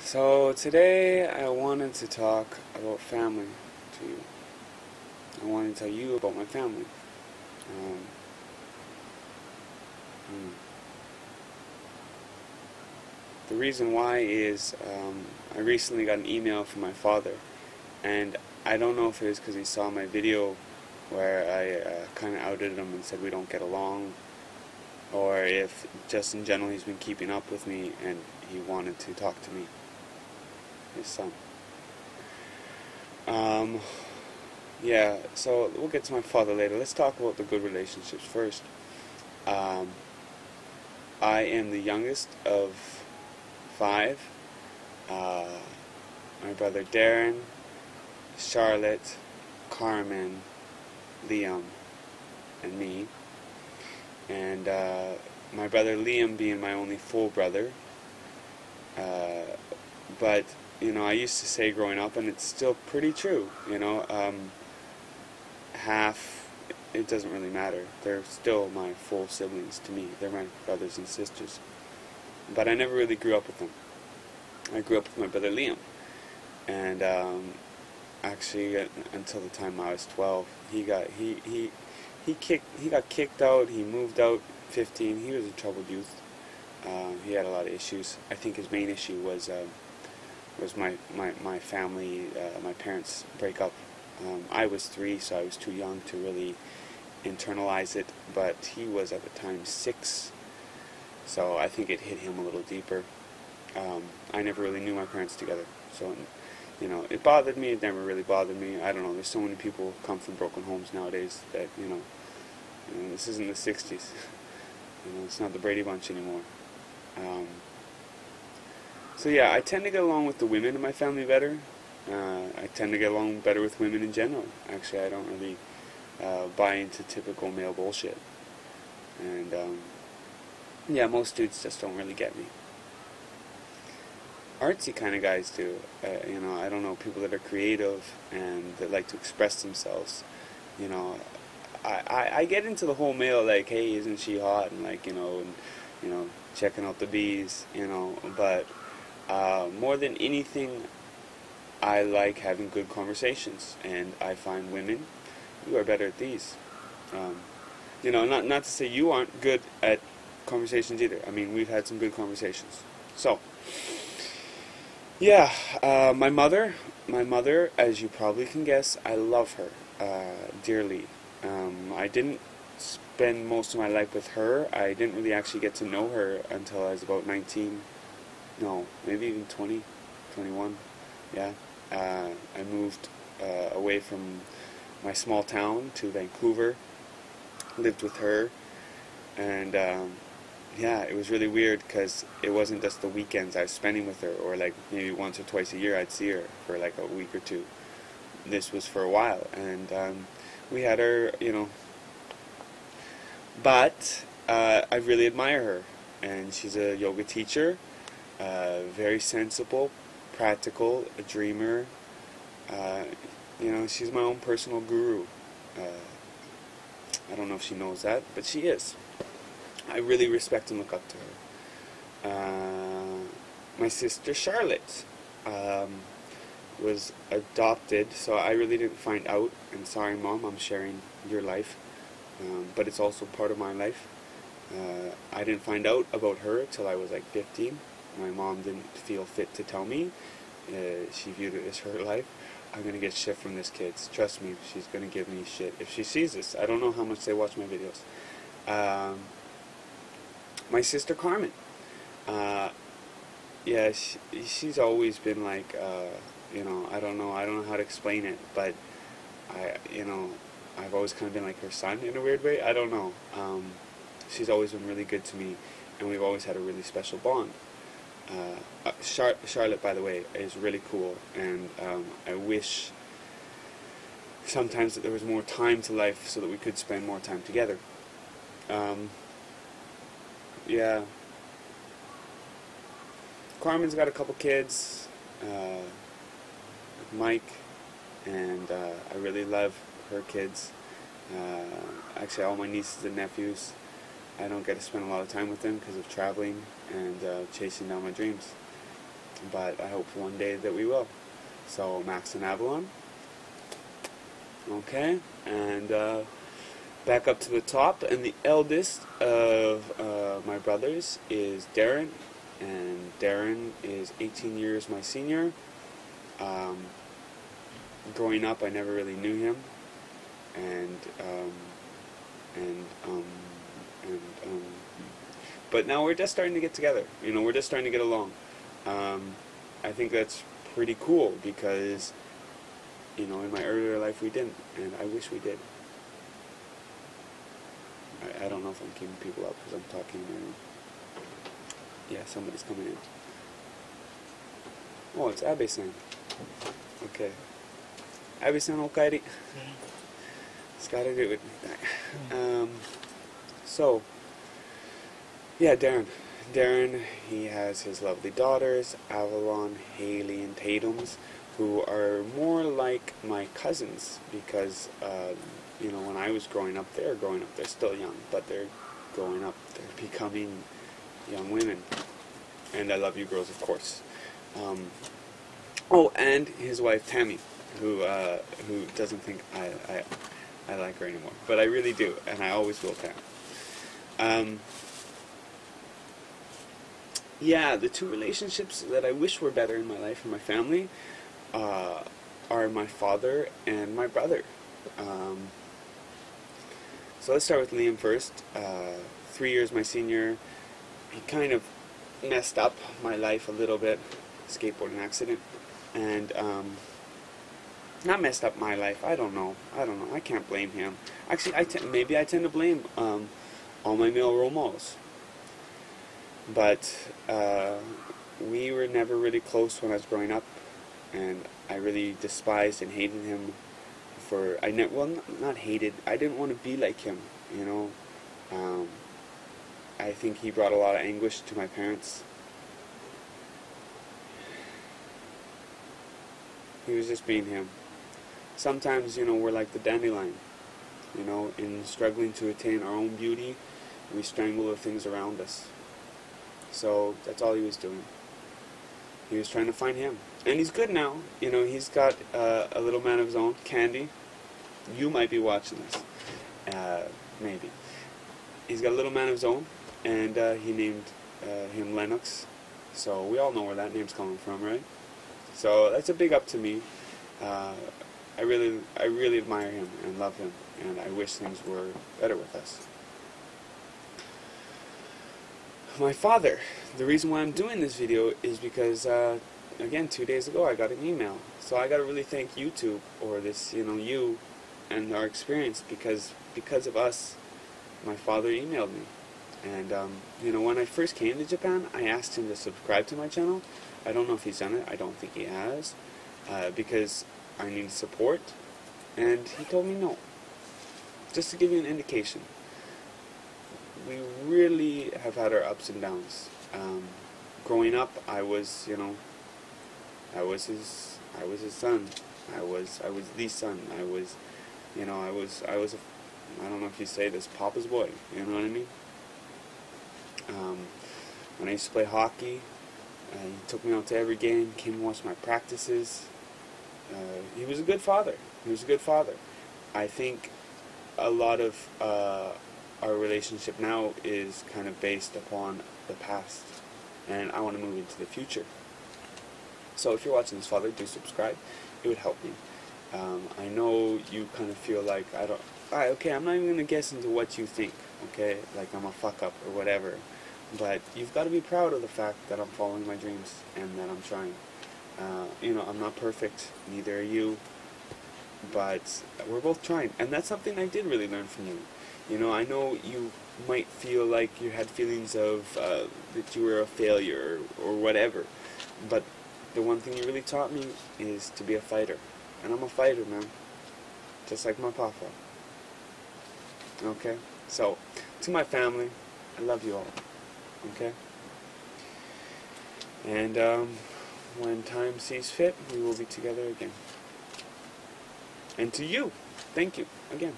So today I wanted to talk about family to you. I wanted to tell you about my family. Um, hmm. The reason why is I recently got an email from my father, and I don't know if it was because he saw my video where I kind of outed him and said we don't get along, or if just in general he's been keeping up with me and he wanted to talk to me, his son. Um, yeah, so we'll get to my father later. Let's talk about the good relationships first. Um, I am the youngest of 5. My brother Darren, Charlotte, Carmen, Liam, and me. And my brother Liam being my only full brother. But, I used to say growing up, and it's still pretty true, half, it doesn't really matter. They're still my full siblings to me. They're my brothers and sisters. But I never really grew up with them. I grew up with my brother Liam. And actually, until the time I was 12, he got kicked out. He moved out 15. He was a troubled youth. He had a lot of issues. I think his main issue was my family, my parents break up. I was 3, so I was too young to really internalize it, but he was at the time 6, so I think it hit him a little deeper. I never really knew my parents together, so it bothered me. It never really bothered me. I don't know, there's so many people who come from broken homes nowadays that this isn't the 60s. It's not the Brady Bunch anymore. So yeah, I tend to get along with the women in my family better. I tend to get along better with women in general. Actually, I don't really buy into typical male bullshit. And yeah, most dudes just don't really get me. Artsy kind of guys do. I don't know, people that are creative and that like to express themselves. I get into the whole male, like, hey, isn't she hot, and like, checking out the bees, but more than anything, I like having good conversations, and I find women, you are better at these. Not to say you aren't good at conversations either. I mean, we've had some good conversations. So, yeah, my mother, as you probably can guess, I love her dearly. I didn't spend most of my life with her. I didn't really actually get to know her until I was about 19. No, maybe even 20, 21. Yeah. I moved away from my small town to Vancouver, lived with her, and yeah, it was really weird because it wasn't just the weekends I was spending with her, or like maybe once or twice a year I'd see her for like a week or two. This was for a while, and we had her, but I really admire her, and she's a yoga teacher, very sensible, practical, a dreamer. She's my own personal guru. I don't know if she knows that, but she is. I really respect and look up to her. My sister Charlotte was adopted, so I really didn't find out, and sorry Mom, I'm sharing your life, but it's also part of my life. I didn't find out about her till I was like 15. My mom didn't feel fit to tell me. She viewed it as her life. I'm going to get shit from this kid. Trust me, she's going to give me shit if she sees this. I don't know how much they watch my videos. My sister Carmen. Yeah, she's always been like, I don't know how to explain it, but I've always kind of been like her son in a weird way. I don't know. She's always been really good to me, and we've always had a really special bond. Charlotte, by the way, is really cool, and I wish sometimes that there was more time to life so that we could spend more time together. Yeah. Carmen's got a couple kids, Mike, and I really love her kids. Actually, all my nieces and nephews, I don't get to spend a lot of time with them because of traveling and chasing down my dreams. but I hope one day that we will. So Max and Avalon. Okay, and back up to the top, and the eldest of my brothers is Darren, and Darren is 18 years my senior. Growing up, I never really knew him, but now we're just starting to get together. You know, we're just starting to get along. I think that's pretty cool because, you know, in my earlier life we didn't, and I wish we did. I don't know if I'm keeping people up because I'm talking. Yeah, somebody's coming in. Oh, it's Abe-san. Okay. Abe-san, okaeri. Skara it. So, yeah, Darren, he has his lovely daughters, Avalon, Haley, and Tatum's, who are more like my cousins because, you know, when I was growing up, they're still young, but they're growing up, they're becoming young women. And I love you girls, of course. Oh, and his wife, Tammy, who doesn't think I like her anymore. But I really do, and I always will, Tam. Yeah, the two relationships that I wish were better in my life and my family are my father and my brother. So let's start with Liam first. 3 years my senior. He kind of messed up my life a little bit. Skateboarding accident. And not messed up my life. I don't know. I can't blame him. Actually, maybe I tend to blame all my male role models. But we were never really close when I was growing up, and I really despised and hated him for, not hated, I didn't want to be like him, you know. I think he brought a lot of anguish to my parents. He was just being him. Sometimes, you know, we're like the dandelion, you know, in struggling to attain our own beauty, we strangle the things around us. So that's all he was doing. He was trying to find him. And he's good now. You know, he's got a little man of his own, Candy. You might be watching this. Maybe. He's got a little man of his own, and he named him Lennox. So we all know where that name's coming from, right? So that's a big up to me. I really admire him and love him, and I wish things were better with us. My father. The reason why I'm doing this video is because, again, 2 days ago I got an email. So I got to really thank YouTube, or this, you know, you and our experience, because of us, my father emailed me. And, you know, when I first came to Japan, I asked him to subscribe to my channel. I don't know if he's done it. I don't think he has, because I need support. And he told me no. Just to give you an indication. We really have had our ups and downs. Growing up, I was, you know, I was his son. I was the son. I was, you know, I don't know if you say this, Papa's boy. You know what I mean? When I used to play hockey, he took me out to every game, came and watched my practices. He was a good father. He was a good father. I think a lot of our relationship now is kind of based upon the past, and I want to move into the future. So if you're watching this, Father, do subscribe. It would help me. I know you kind of feel like okay, I'm not even going to guess into what you think, okay, like I'm a fuck up or whatever, but you've got to be proud of the fact that I'm following my dreams and that I'm trying. You know, I'm not perfect, neither are you, but we're both trying, and that's something I did really learn from you. You know, I know you might feel like you had feelings of that you were a failure or whatever, but the one thing you really taught me is to be a fighter, and I'm a fighter, man, just like my papa. Okay, so to my family, I love you all. Okay, and when time sees fit, we will be together again. And to you, thank you again.